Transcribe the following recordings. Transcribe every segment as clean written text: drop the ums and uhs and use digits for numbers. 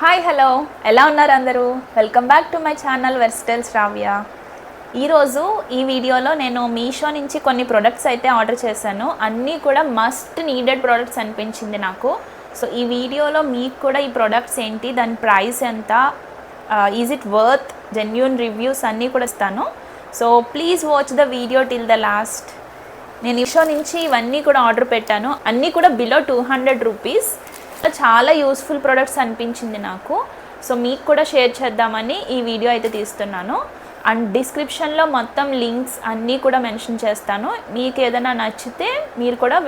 Hi hello ఎలా ఉన్నారు అందరూ? Welcome back to my channel versatile Shravya. ఈరోజు ఈ వీడియోలో నేను మీషో నుంచి కొన్ని ప్రొడక్ట్స్ అయితే ఆర్డర్ చేశాను. అన్నీ కూడా మస్ట్ నీడెడ్ ప్రొడక్ట్స్ అనిపించింది నాకు. సో ఈ వీడియోలో మీకు కూడా ఈ ప్రొడక్ట్స్ ఏంటి, దాని ప్రైస్ ఎంత, is it worth, genuine reviews అన్నీ కూడా ఇస్తాను. So please watch the video till the last. నేను మీషో నుంచి ఇవన్నీ కూడా ఆర్డర్ పెట్టాను. అన్నీ కూడా బిలో 200 రూపీస్. చాలా యూస్ఫుల్ ప్రొడక్ట్స్ అనిపించింది నాకు. సో మీకు కూడా షేర్ చేద్దామని ఈ వీడియో అయితే తీస్తున్నాను. అండ్ డిస్క్రిప్షన్లో మొత్తం లింక్స్ అన్నీ కూడా మెన్షన్ చేస్తాను. మీకు ఏదైనా నచ్చితే మీరు కూడా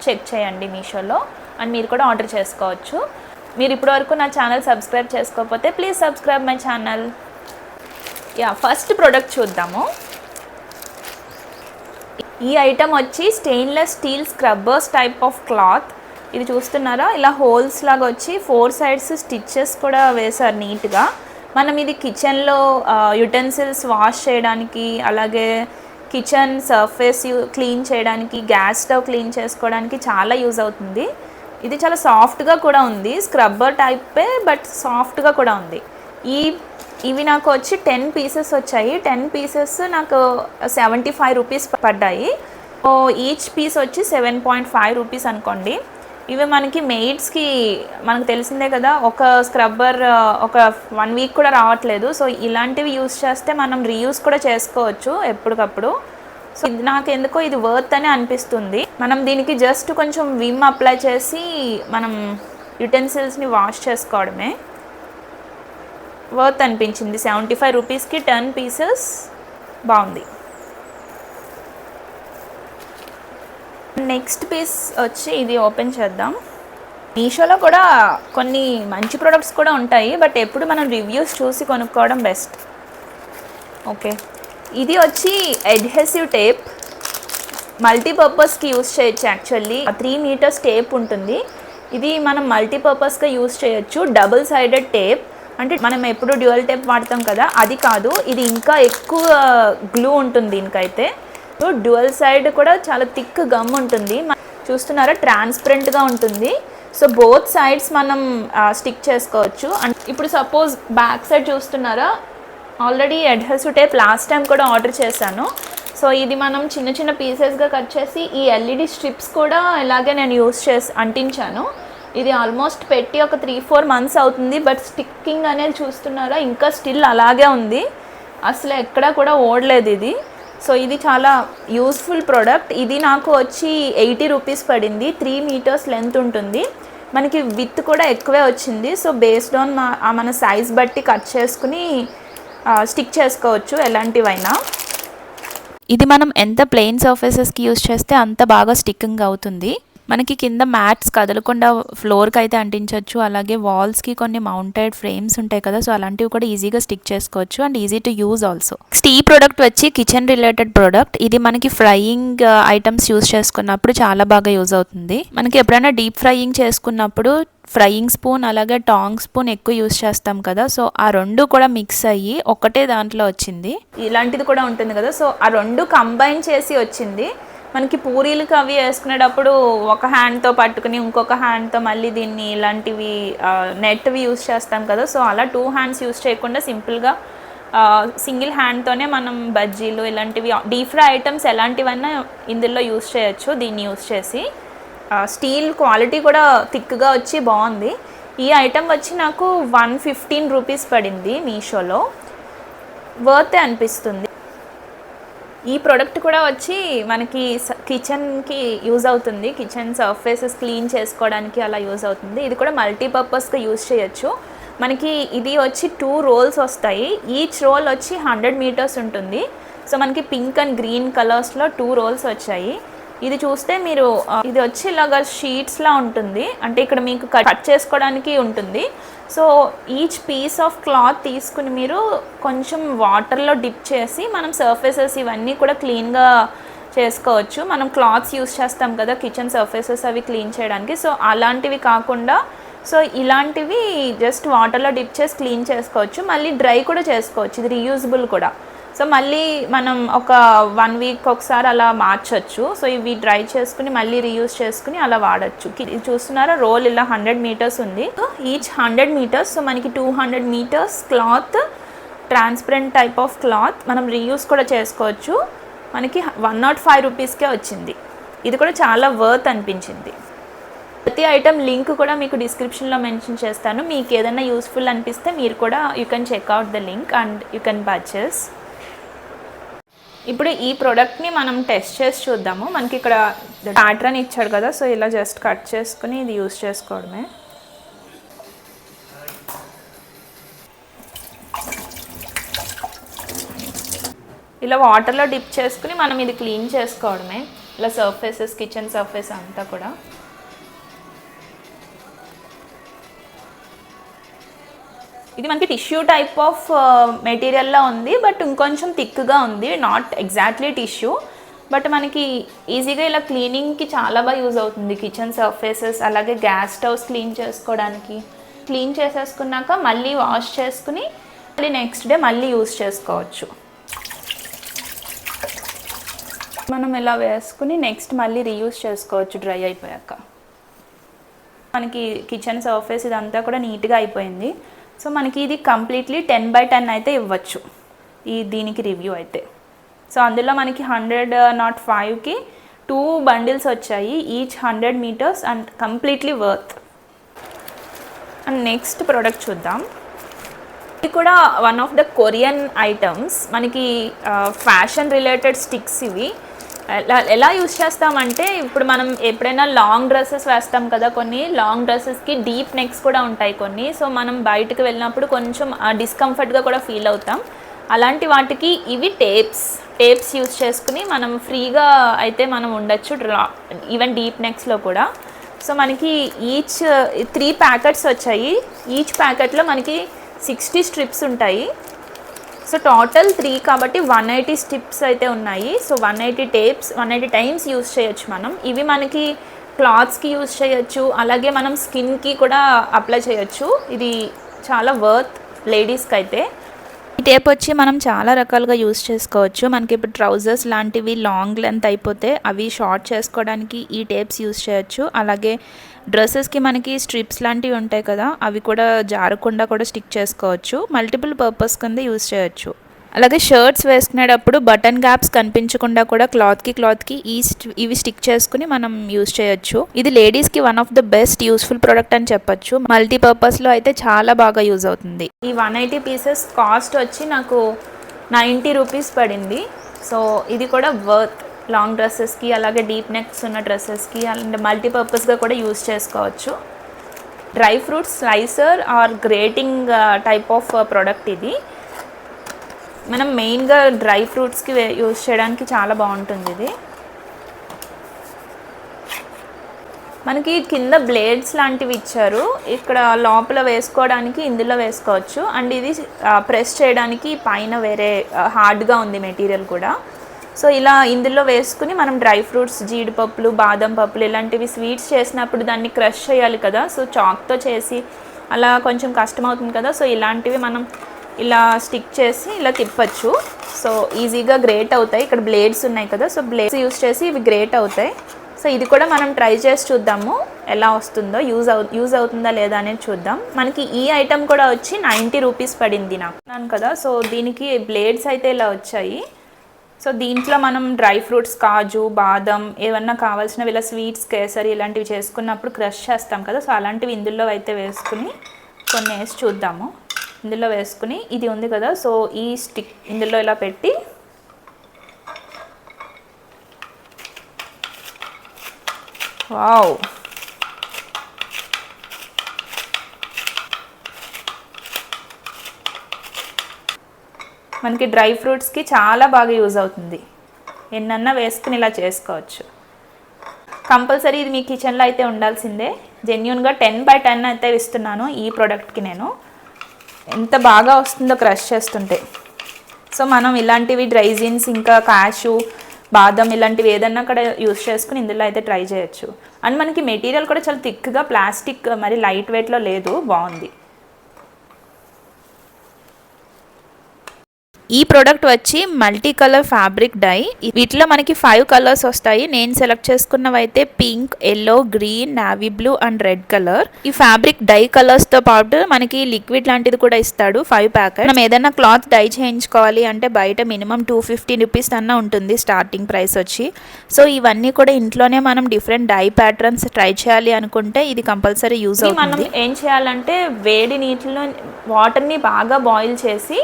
చెక్ చేయండి మీషోలో, అండ్ మీరు కూడా ఆర్డర్ చేసుకోవచ్చు. మీరు ఇప్పటివరకు నా ఛానల్ సబ్స్క్రైబ్ చేసుకోకపోతే please subscribe my channel. First product చూద్దాము. ఈ ఐటమ్ వచ్చి stainless steel scrubbers type of cloth. ఇది చూస్తున్నారా, ఇలా హోల్స్ లాగా వచ్చి 4 సైడ్స్ స్టిచ్చెస్ కూడా వేశారు నీట్గా. మనం ఇది కిచెన్లో యుటెన్సిల్స్ వాష్ చేయడానికి, అలాగే కిచెన్ సర్ఫేస్ క్లీన్ చేయడానికి, గ్యాస్ స్టవ్ క్లీన్ చేసుకోవడానికి చాలా యూజ్ అవుతుంది. ఇది చాలా సాఫ్ట్గా కూడా ఉంది, స్క్రబ్బర్ టైపే బట్ సాఫ్ట్గా కూడా ఉంది. ఇవి నాకు వచ్చి 10 పీసెస్ వచ్చాయి. 10 పీసెస్ నాకు 75 రూపీస్ పడ్డాయి. సో ఈచ్ పీస్ వచ్చి 7.5 రూపీస్ అనుకోండి. ఇవి మనకి మెయిడ్స్కి మనకు తెలిసిందే కదా, ఒక స్క్రబ్బర్ ఒక 1 వీక్ కూడా రావట్లేదు. సో ఇలాంటివి యూస్ చేస్తే మనం రీయూస్ కూడా చేసుకోవచ్చు ఎప్పటికప్పుడు. సో నాకు ఎందుకో ఇది వర్త్ అని అనిపిస్తుంది. మనం దీనికి జస్ట్ కొంచెం విమ్ అప్లై చేసి మనం యుటెన్సిల్స్ని వాష్ చేసుకోవడమే. వర్త్ అనిపించింది. 75 రూపీస్కి 10 పీసెస్ బాగుంది. నెక్స్ట్ పీస్ వచ్చి ఇది ఓపెన్ చేద్దాం. మీషోలో కూడా కొన్ని మంచి ప్రొడక్ట్స్ కూడా ఉంటాయి, బట్ ఎప్పుడు మనం రివ్యూస్ చూసి కొనుక్కోవడం బెస్ట్. ఓకే, ఇది వచ్చి అడ్హెసివ్ టేప్. మల్టీపర్పస్కి యూస్ చేయొచ్చు. యాక్చువల్లీ 3 మీటర్స్ టేప్ ఉంటుంది. ఇది మనం మల్టీపర్పస్గా యూస్ చేయొచ్చు. డబుల్ సైడెడ్ టేప్, అంటే మనం ఎప్పుడు డ్యూయల్ టేప్ వాడతాం కదా, అది కాదు. ఇది ఇంకా ఎక్కువ గ్లూ ఉంటుంది దీనికైతే. సో డ్యూయల్ సైడ్ కూడా చాలా థిక్ గమ్ ఉంటుంది. చూస్తున్నారా, ట్రాన్స్పరెంట్గా ఉంటుంది. సో బోత్ సైడ్స్ మనం స్టిక్ చేసుకోవచ్చు. అండ్ ఇప్పుడు సపోజ్ బ్యాక్ సైడ్ చూస్తున్నారా, already adhesive tape last time కూడా ఆర్డర్ చేశాను. సో ఇది మనం చిన్న చిన్న పీసెస్గా కట్ చేసి ఈ ఎల్ఈడి స్ట్రిప్స్ కూడా ఇలాగే నేను యూస్ చేసి అంటించాను. ఇది ఆల్మోస్ట్ పెట్టి ఒక 3-4 మంత్స్ అవుతుంది, బట్ స్టిక్కింగ్ అనేది చూస్తున్నారా, ఇంకా స్టిల్ అలాగే ఉంది. అసలు ఎక్కడా కూడా ఓడలేదు ఇది. సో ఇది చాలా యూస్ఫుల్ ప్రోడక్ట్. ఇది నాకు వచ్చి 80 రూపీస్ పడింది. 3 మీటర్స్ లెంత్ ఉంటుంది. మనకి విత్ కూడా ఎక్కువే వచ్చింది. సో బేస్డ్ ఆన్ మన సైజ్ బట్టి కట్ చేసుకుని స్టిక్ చేసుకోవచ్చు ఎలాంటివైనా. ఇది మనం ఎంత ప్లెయిన్ సర్ఫేసెస్కి యూస్ చేస్తే అంత బాగా స్టిక్కింగ్ అవుతుంది. మనకి కింద మ్యాట్స్ కదలకుండా ఫ్లోర్కి అయితే అంటించవచ్చు. అలాగే వాల్స్కి కొన్ని మౌంటెడ్ ఫ్రేమ్స్ ఉంటాయి కదా, సో అలాంటివి కూడా ఈజీగా స్టిక్ చేసుకోవచ్చు and easy to use also. Next ఈ ప్రోడక్ట్ వచ్చి కిచెన్ రిలేటెడ్ ప్రోడక్ట్. ఇది మనకి ఫ్రైయింగ్ ఐటమ్స్ యూజ్ చేసుకున్నప్పుడు చాలా బాగా యూజ్ అవుతుంది. మనకి ఎప్పుడైనా డీప్ ఫ్రైయింగ్ చేసుకున్నప్పుడు ఫ్రైయింగ్ స్పూన్ అలాగే టాంగ్ స్పూన్ ఎక్కువ యూజ్ చేస్తాం కదా, సో ఆ రెండు కూడా మిక్స్ అయ్యి ఒకటే దాంట్లో వచ్చింది. ఇలాంటిది కూడా ఉంటుంది కదా, సో ఆ రెండు కంబైన్ చేసి వచ్చింది. మనకి పూరీలకి అవి వేసుకునేటప్పుడు ఒక హ్యాండ్తో పట్టుకుని ఇంకొక హ్యాండ్తో మళ్ళీ దీన్ని ఇలాంటివి నెట్వి యూస్ చేస్తాం కదా, సో అలా 2 హ్యాండ్స్ యూస్ చేయకుండా సింపుల్గా సింగిల్ హ్యాండ్తోనే మనం బజ్జీలు ఇలాంటివి డీప్ ఫ్రై ఐటమ్స్ ఎలాంటివైనా ఇందులో యూస్ చేయొచ్చు దీన్ని యూస్ చేసి. స్టీల్ క్వాలిటీ కూడా థిక్గా వచ్చి బాగుంది. ఈ ఐటమ్ వచ్చి నాకు 115 రూపీస్ పడింది మీషోలో. వర్తే అనిపిస్తుంది. ఈ ప్రోడక్ట్ కూడా వచ్చి మనకి కిచెన్కి యూజ్ అవుతుంది. కిచెన్ సర్ఫేసెస్ క్లీన్ చేసుకోవడానికి అలా యూజ్ అవుతుంది. ఇది కూడా మల్టీపర్పస్గా యూజ్ చేయొచ్చు. మనకి ఇది వచ్చి 2 రోల్స్ వస్తాయి. ఈచ్ రోల్ వచ్చి 100 మీటర్స్ ఉంటుంది. సో మనకి పింక్ అండ్ గ్రీన్ కలర్స్లో 2 రోల్స్ వచ్చాయి. ఇది చూస్తే మీరు ఇది వచ్చి ఇలాగ షీట్స్లా ఉంటుంది, అంటే ఇక్కడ మీకు కట్ చేసుకోవడానికి ఉంటుంది. So each piece of cloth తీసుకుని మీరు కొంచెం వాటర్లో డిప్ చేసి మనం సర్ఫేసెస్ ఇవన్నీ కూడా క్లీన్గా చేసుకోవచ్చు. మనం క్లాత్స్ యూస్ చేస్తాం కదా కిచెన్ సర్ఫేసెస్ అవి క్లీన్ చేయడానికి, సో అలాంటివి కాకుండా సో ఇలాంటివి జస్ట్ వాటర్లో డిప్ చేసి క్లీన్ చేసుకోవచ్చు. మళ్ళీ డ్రై కూడా చేసుకోవచ్చు. ఇది రీయూజబుల్ కూడా. సో మళ్ళీ మనం ఒక 1 వీక్ ఒకసారి అలా మార్చొచ్చు. సో ఇవి డ్రై చేసుకుని మళ్ళీ రీయూజ్ చేసుకుని అలా వాడచ్చు. ఇది చూస్తున్నారా, రోల్ ఇలా 100 మీటర్స్ ఉంది. ఈచ్ 100 మీటర్స్, సో మనకి 200 metres cloth, transparent type of cloth మనం రీయూజ్ కూడా చేసుకోవచ్చు. మనకి 105 రూపీస్కే వచ్చింది. ఇది కూడా చాలా వర్త్ అనిపించింది. ప్రతి ఐటమ్ లింక్ కూడా మీకు డిస్క్రిప్షన్లో మెన్షన్ చేస్తాను. మీకు ఏదైనా యూస్ఫుల్ అనిపిస్తే మీరు కూడా you can checkout the link and you can purchase. ఇప్పుడు ఈ ప్రోడక్ట్ని మనం టెస్ట్ చేసి చూద్దాము. మనకి ఇక్కడ ప్యాటర్న్ ఇచ్చాడు కదా, సో ఇలా జస్ట్ కట్ చేసుకుని ఇది యూస్ చేసుకోవడమే. ఇలా వాటర్లో డిప్ చేసుకుని మనం ఇది క్లీన్ చేసుకోవడమే. ఇలా సర్ఫేసెస్, కిచెన్ సర్ఫేస్ అంతా కూడా. ఇది మనకి టిష్యూ టైప్ ఆఫ్ మెటీరియల్లా ఉంది, బట్ ఇంకొంచెం థిక్గా ఉంది. నాట్ ఎగ్జాక్ట్లీ టిష్యూ, బట్ మనకి ఈజీగా ఇలా క్లీనింగ్కి చాలా బాగా యూజ్ అవుతుంది. కిచెన్ సర్ఫేసెస్, అలాగే గ్యాస్ స్టవ్స్ క్లీన్ చేసుకోవడానికి. క్లీన్ చేసేసుకున్నాక మళ్ళీ వాష్ చేసుకుని మళ్ళీ నెక్స్ట్ డే మళ్ళీ యూజ్ చేసుకోవచ్చు. మనం ఇలా వేసుకుని నెక్స్ట్ మళ్ళీ రీయూజ్ చేసుకోవచ్చు డ్రై అయిపోయాక. మనకి కిచెన్ సర్ఫేస్ ఇదంతా కూడా నీట్గా అయిపోయింది. సో మనకి ఇది కంప్లీట్లీ 10/10 అయితే ఇవ్వచ్చు దీనికి రివ్యూ అయితే. సో అందులో మనకి 105కి 2 బండిల్స్ వచ్చాయి, each 100 metres and completely worth. And next product చూద్దాం. ఇది కూడా one of the Korean items. మనకి ఫ్యాషన్ రిలేటెడ్ స్టిక్స్ ఇవి. ఎలా యూస్ చేస్తామంటే, ఇప్పుడు మనం ఎప్పుడైనా లాంగ్ డ్రెస్సెస్ వేస్తాం కదా, కొన్ని లాంగ్ డ్రెస్సెస్కి డీప్ నెక్స్ కూడా ఉంటాయి కొన్ని. సో మనం బయటకు వెళ్ళినప్పుడు కొంచెం డిస్కంఫర్ట్గా కూడా ఫీల్ అవుతాం. అలాంటి వాటికి ఇవి టేప్స్ యూస్ చేసుకుని మనం ఫ్రీగా అయితే మనం ఉండొచ్చు, ఈవెన్ డీప్ నెక్స్లో కూడా. సో మనకి ఈచ్ 3 ప్యాకెట్స్ వచ్చాయి. ఈచ్ ప్యాకెట్లో మనకి 60 స్ట్రిప్స్ ఉంటాయి. సో టోటల్ 3 కాబట్టి 180 స్ట్రిప్స్ అయితే ఉన్నాయి. సో 180 టేప్స్ 180 టైమ్స్ యూస్ చేయొచ్చు మనం. ఇవి మనకి క్లాత్స్కి యూస్ చేయొచ్చు, అలాగే మనం స్కిన్కి కూడా అప్లై చేయొచ్చు. ఇది చాలా వర్త్ లేడీస్కి అయితే. ఈ టేప్ వచ్చి మనం చాలా రకాలుగా యూస్ చేసుకోవచ్చు. మనకి ఇప్పుడు ట్రౌజర్స్ లాంటివి లాంగ్ లెంత్ అయిపోతే అవి షార్ట్ చేసుకోవడానికి ఈ టేప్స్ యూస్ చేయొచ్చు. అలాగే డ్రెస్సెస్కి మనకి స్ట్రిప్స్ లాంటివి ఉంటాయి కదా, అవి కూడా జారకుండా కూడా స్టిక్ చేసుకోవచ్చు. మల్టిపుల్ పర్పస్ కింద యూస్ చేయొచ్చు. అలాగే షర్ట్స్ వేసుకునేటప్పుడు బటన్ గ్యాప్స్ కనిపించకుండా కూడా క్లాత్కి ఇవి స్టిక్ చేసుకుని మనం యూస్ చేయొచ్చు. ఇది లేడీస్కి one of the best useful product అని చెప్పొచ్చు. మల్టీపర్పస్లో అయితే చాలా బాగా యూజ్ అవుతుంది. ఈ 180 పీసెస్ కాస్ట్ వచ్చి నాకు 90 రూపీస్ పడింది. సో ఇది కూడా వర్త్. లాంగ్ డ్రెస్సెస్కి, అలాగే డీప్ నెక్స్ ఉన్న డ్రెస్సెస్కి అండ్ మల్టీపర్పస్గా కూడా యూస్ చేసుకోవచ్చు. Dry fruits slicer or grating type of product ఇది. మనం మెయిన్గా డ్రై ఫ్రూట్స్కి యూస్ చేయడానికి చాలా బాగుంటుంది ఇది. మనకి కింద బ్లేడ్స్ లాంటివి ఇచ్చారు. ఇక్కడ లోపల వేసుకోవడానికి ఇందులో వేసుకోవచ్చు. అండ్ ఇది ప్రెస్ చేయడానికి పైన వేరే హార్డ్గా ఉంది మెటీరియల్ కూడా. సో ఇలా ఇందులో వేసుకుని మనం డ్రై ఫ్రూట్స్, జీడిపప్పులు, బాదం పప్పులు ఇలాంటివి స్వీట్స్ చేసినప్పుడు దాన్ని క్రష్ చేయాలి కదా. సో చాక్తో చేసి అలా కొంచెం కష్టం అవుతుంది కదా. సో ఇలాంటివి మనం ఇలా స్టిక్ చేసి ఇలా తిప్పచ్చు. సో ఈజీగా గ్రేట్ అవుతాయి. ఇక్కడ బ్లేడ్స్ ఉన్నాయి కదా, సో బ్లేడ్స్ యూస్ చేసి ఇవి గ్రేట్ అవుతాయి. సో ఇది కూడా మనం ట్రై చేసి చూద్దాము ఎలా వస్తుందో, యూజ్ అవుతుందా లేదా అనేది చూద్దాం. మనకి ఈ ఐటమ్ కూడా వచ్చి 90 రూపీస్ పడింది నాకు కదా. సో దీనికి బ్లేడ్స్ అయితే ఇలా వచ్చాయి. సో దీంట్లో మనం డ్రై ఫ్రూట్స్, కాజు, బాదం ఏమన్నా కావాల్సినవి ఇలా స్వీట్స్, కేసరి ఇలాంటివి చేసుకున్నప్పుడు క్రష్ చేస్తాం కదా. సో అలాంటివి ఇందులో అయితే వేసుకుని కొన్ని వేసి చూద్దాము. ఇందులో వేసుకుని ఇది ఉంది కదా, సో ఈ స్టిక్ ఇందులో ఇలా పెట్టి వావ్, మనకి డ్రై ఫ్రూట్స్కి చాలా బాగా యూజ్ అవుతుంది. ఎన్నన్నా వేసుకుని ఇలా చేసుకోవచ్చు. కంపల్సరీ ఇది మీ కిచెన్లో అయితే ఉండాల్సిందే. జెన్యూన్గా 10/10 అయితే ఇస్తున్నాను ఈ ప్రోడక్ట్కి నేను. ఎంత బాగా వస్తుందో క్రష్ చేస్తుంటే. సో మనం ఇలాంటివి డ్రైజిన్స్, ఇంకా కాషు, బాదం ఇలాంటివి ఏదన్నా కూడా యూస్ చేసుకుని ఇందులో అయితే ట్రై చేయొచ్చు. అండ్ మనకి మెటీరియల్ కూడా చాలా థిక్గా, ప్లాస్టిక్ మరి లైట్ వెయిట్లో లేదు, బాగుంది. ఈ ప్రోడక్ట్ వచ్చి మల్టీ కలర్ ఫ్యాబ్రిక్ డై. వీటిలో మనకి 5 కలర్స్ వస్తాయి. నేను సెలెక్ట్ చేసుకున్నవి అయితే pink, yellow, green, navy blue and red colour. ఈ ఫ్యాబ్రిక్ డై కలర్స్ తో పాటు మనకి లిక్విడ్ లాంటిది కూడా ఇస్తాడు 5 ప్యాకెట్. మనం ఏదైనా క్లాత్ డై చేయించుకోవాలి అంటే బయట మినిమం 250 రూపీస్ అన్న ఉంటుంది స్టార్టింగ్ ప్రైస్ వచ్చి. సో ఇవన్నీ కూడా ఇంట్లోనే మనం డిఫరెంట్ డై ప్యాటర్న్స్ ట్రై చేయాలి అనుకుంటే ఇది కంపల్సరీ యూజ్ అవుతుంది. మనం ఏం చేయాలంటే వేడి నీటిలో వాటర్ని బాగా బాయిల్ చేసి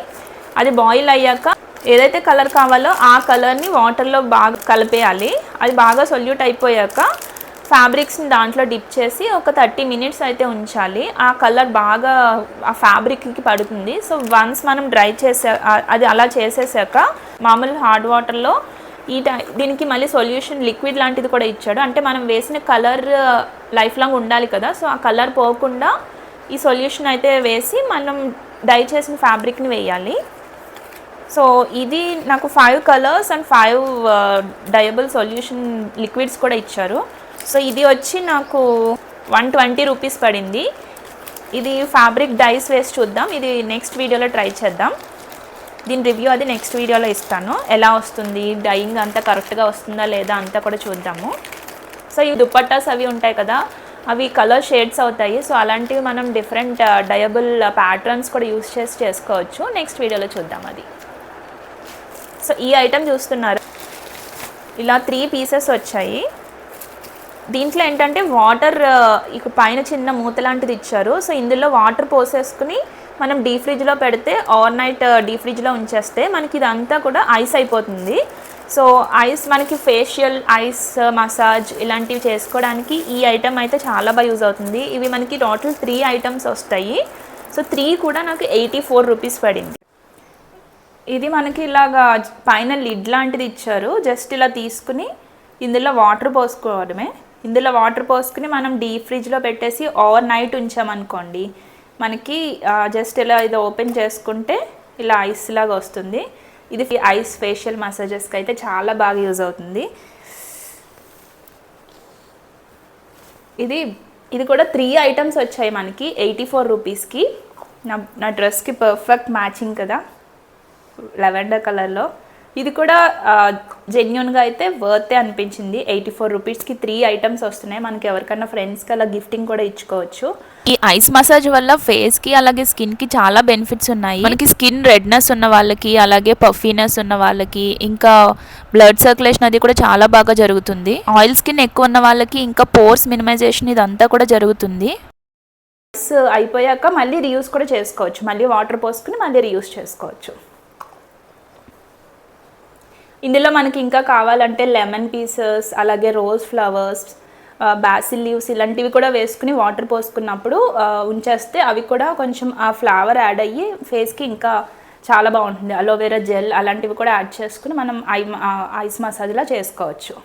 అది బాయిల్ అయ్యాక ఏదైతే కలర్ కావాలో ఆ కలర్ని వాటర్లో బాగా కలిపేయాలి. అది బాగా సొల్యూట్ అయిపోయాక ఫ్యాబ్రిక్స్ని దాంట్లో డిప్ చేసి ఒక 30 మినిట్స్ అయితే ఉంచాలి. ఆ కలర్ బాగా ఆ ఫ్యాబ్రిక్కి పడుతుంది. సో వన్స్ మనం డ్రై చేసే అది అలా చేసేసాక మామూలు హార్డ్ వాటర్లో దీనికి మళ్ళీ సొల్యూషన్ లిక్విడ్ లాంటిది కూడా ఇచ్చాడు. అంటే మనం వేసిన కలర్ లైఫ్ లాంగ్ ఉండాలి కదా, సో ఆ కలర్ పోకుండా ఈ సొల్యూషన్ అయితే వేసి మనం డై చేసిన ఫ్యాబ్రిక్ని వేయాలి. సో ఇది నాకు 5 కలర్స్ అండ్ 5 డయబుల్ సొల్యూషన్ లిక్విడ్స్ కూడా ఇచ్చారు. సో ఇది వచ్చి నాకు 120 రూపీస్ పడింది. ఇది ఫ్యాబ్రిక్ డైస్ వేసి చూద్దాం. ఇది నెక్స్ట్ వీడియోలో ట్రై చేద్దాం. దీని రివ్యూ అది నెక్స్ట్ వీడియోలో ఇస్తాను. ఎలా వస్తుంది, డైయింగ్ అంతా కరెక్ట్గా వస్తుందా లేదా అంతా కూడా చూద్దాము. సో ఈ దుపట్టాస్ అవి ఉంటాయి కదా, అవి కలర్ షేడ్స్ అవుతాయి. సో అలాంటివి మనం డిఫరెంట్ డయబుల్ ప్యాటర్న్స్ కూడా యూస్ చేసి చేసుకోవచ్చు. నెక్స్ట్ వీడియోలో చూద్దాం అది. సో ఈ ఐటెం చూస్తున్నారు, ఇలా 3 పీసెస్ వచ్చాయి. దీంట్లో ఏంటంటే వాటర్ ఇక పైన చిన్న మూత లాంటిది ఇచ్చారు. సో ఇందులో వాటర్ పోసేసుకుని మనం డీప్ ఫ్రిడ్జ్లో పెడితే ఓవర్ నైట్ డీప్ ఫ్రిడ్జ్లో ఉంచేస్తే మనకి ఇదంతా కూడా ఐస్ అయిపోతుంది. సో ఐస్ మనకి ఫేషియల్ ఐస్ మసాజ్ ఇలాంటివి చేసుకోవడానికి ఈ ఐటెం అయితే చాలా బాగా యూజ్ అవుతుంది. ఇవి మనకి టోటల్ 3 ఐటమ్స్ వస్తాయి. సో 3 కూడా నాకు 84 రూపీస్ పడింది. ఇది మనకి ఇలాగా పైన లిడ్ లాంటిది ఇచ్చారు. జస్ట్ ఇలా తీసుకుని ఇందులో వాటర్ పోసుకోవడమే. ఇందులో వాటర్ పోసుకుని మనం డీప్ ఫ్రిడ్జ్లో పెట్టేసి ఓవర్ నైట్ ఉంచామనుకోండి, మనకి జస్ట్ ఇలా ఇది ఓపెన్ చేసుకుంటే ఇలా ఐస్ లాగా వస్తుంది. ఇది ఐస్ ఫేషియల్ మసాజెస్కి అయితే చాలా బాగా యూజ్ అవుతుంది. ఇది కూడా 3 ఐటమ్స్ వచ్చాయి మనకి 84 రూపీస్కి. నా డ్రెస్కి పర్ఫెక్ట్ మ్యాచింగ్ కదా, లెవెండర్ కలర్లో. ఇది కూడా జెన్యున్గా అయితే వర్తే అనిపించింది. 84 రూపీస్కి 3 ఐటమ్స్ వస్తున్నాయి. మనకి ఎవరికన్నా ఫ్రెండ్స్కి అలా గిఫ్టింగ్ కూడా ఇచ్చుకోవచ్చు. ఈ ఐస్ మసాజ్ వల్ల ఫేస్కి అలాగే స్కిన్కి చాలా బెనిఫిట్స్ ఉన్నాయి. మనకి స్కిన్ రెడ్నెస్ ఉన్న వాళ్ళకి, అలాగే పఫీనెస్ ఉన్న వాళ్ళకి, ఇంకా బ్లడ్ సర్క్యులేషన్ అది కూడా చాలా బాగా జరుగుతుంది. ఆయిల్ స్కిన్ ఎక్కువ ఉన్న వాళ్ళకి ఇంకా పోర్స్ మినిమైజేషన్ ఇదంతా కూడా జరుగుతుంది. ఐస్ అయిపోయాక మళ్ళీ రీయూస్ కూడా చేసుకోవచ్చు. మళ్ళీ వాటర్ పోసుకుని మళ్ళీ రీయూస్ చేసుకోవచ్చు. ఇందులో మనకి ఇంకా కావాలంటే లెమన్ పీసెస్, అలాగే రోజ్ ఫ్లవర్స్, బాసిల్ లీవ్స్ ఇలాంటివి కూడా వేసుకుని వాటర్ పోసుకున్నప్పుడు ఉంచేస్తే అవి కూడా కొంచెం ఆ ఫ్లేవర్ యాడ్ అయ్యి ఫేస్కి ఇంకా చాలా బాగుంటుంది. అలోవెరా జెల్ అలాంటివి కూడా యాడ్ చేసుకుని మనం ఐస్ మసాజ్లా చేసుకోవచ్చు.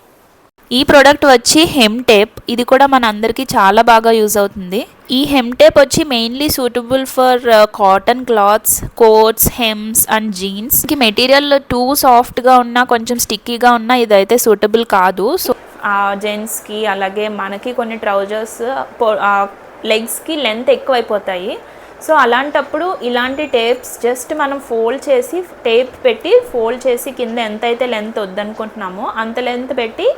ఈ ప్రోడక్ట్ వచ్చి హెమ్ టేప్. ఇది కూడా మన అందరికీ చాలా బాగా యూజ్ అవుతుంది. ఈ హెమ్ టేప్ వచ్చి mainly suitable for cotton clothes, coats, hems and jeans. ఈ మెటీరియల్ టూ సాఫ్ట్గా ఉన్నా కొంచెం స్టిక్కీగా ఉన్నా ఇదైతే సూటబుల్ కాదు. సో జెంట్స్కి అలాగే మనకి కొన్ని ట్రౌజర్స్ లెగ్స్కి లెంత్ ఎక్కువైపోతాయి. సో అలాంటప్పుడు ఇలాంటి టేప్స్ జస్ట్ మనం ఫోల్డ్ చేసి టేప్ పెట్టి ఫోల్డ్ చేసి కింద ఎంతైతే లెంత్ వద్దనుకుంటున్నామో అంత లెంత్ పెట్టి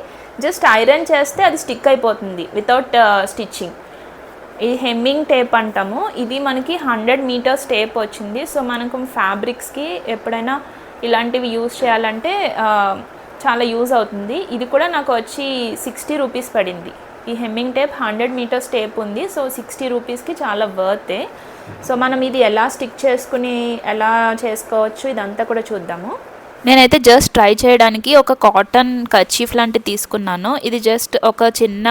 జస్ట్ ఐరన్ చేస్తే అది స్టిక్ అయిపోతుంది వితౌట్ స్టిచ్చింగ్. ఈ హెమ్మింగ్ టేప్ అంటాము. ఇది మనకి 100 మీటర్స్ టేప్ వచ్చింది. సో మనకు ఫ్యాబ్రిక్స్కి ఎప్పుడైనా ఇలాంటివి యూజ్ చేయాలంటే చాలా యూజ్ అవుతుంది. ఇది కూడా నాకు వచ్చి 60 రూపీస్ పడింది. ఈ హెమ్మింగ్ టేప్ 100 మీటర్స్ టేప్ ఉంది. సో 60 రూపీస్కి చాలా వర్తే. సో మనం ఇది ఎలా స్టిక్ చేసుకుని ఎలా చేసుకోవచ్చు ఇదంతా కూడా చూద్దాము. నేనైతే జస్ట్ ట్రై చేయడానికి ఒక కాటన్ కర్చీఫ్ లాంటిది తీసుకున్నాను. ఇది జస్ట్ ఒక చిన్న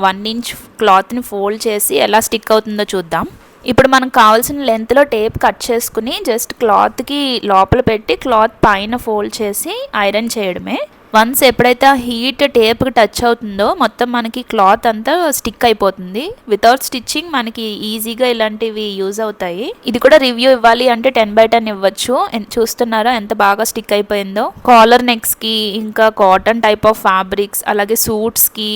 1 ఇంచ్ క్లాత్ని ఫోల్డ్ చేసి ఎలా స్టిక్ అవుతుందో చూద్దాం. ఇప్పుడు మనకు కావాల్సిన లెంత్లో టేప్ కట్ చేసుకుని జస్ట్ క్లాత్కి లోపల పెట్టి క్లాత్ పైన ఫోల్డ్ చేసి ఐరన్ చేయడమే. వన్స్ ఎప్పుడైతే ఆ హీట్ టేప్కి టచ్ అవుతుందో మొత్తం మనకి క్లాత్ అంతా స్టిక్ అయిపోతుంది. వితౌట్ స్టిచ్చింగ్ మనకి ఈజీగా ఇలాంటివి యూజ్ అవుతాయి. ఇది కూడా రివ్యూ ఇవ్వాలి అంటే 10/10 ఇవ్వచ్చు. చూస్తున్నారా ఎంత బాగా స్టిక్ అయిపోయిందో. కాలర్ నెక్స్కి, ఇంకా కాటన్ టైప్ ఆఫ్ ఫ్యాబ్రిక్స్, అలాగే సూట్స్కి,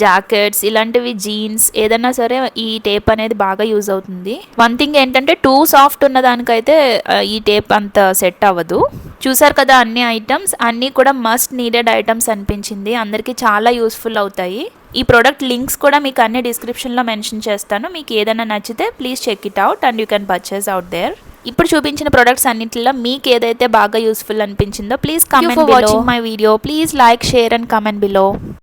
జాకెట్స్ ఇలాంటివి, జీన్స్ ఏదైనా సరే ఈ టేప్ అనేది బాగా యూజ్ అవుతుంది. వన్ థింగ్ ఏంటంటే టూ సాఫ్ట్ ఉన్న దానికైతే ఈ టేప్ అంత సెట్ అవ్వదు. చూసారు కదా అన్ని ఐటమ్స్, అన్నీ కూడా మస్ట్ నీడెడ్ ఐటమ్స్ అనిపించింది, అందరికీ చాలా యూస్ఫుల్ అవుతాయి. ఈ ప్రోడక్ట్ లింక్స్ కూడా మీకు అన్ని డిస్క్రిప్షన్లో మెన్షన్ చేస్తాను. మీకు ఏదైనా నచ్చితే please check it out and you can purchase out there. ఇప్పుడు చూపించిన ప్రొడక్ట్స్ అన్నింటిలో మీకు ఏదైతే బాగా యూస్ఫుల్ అనిపించిందో please comment below. Watching my video, please like, share and comment below.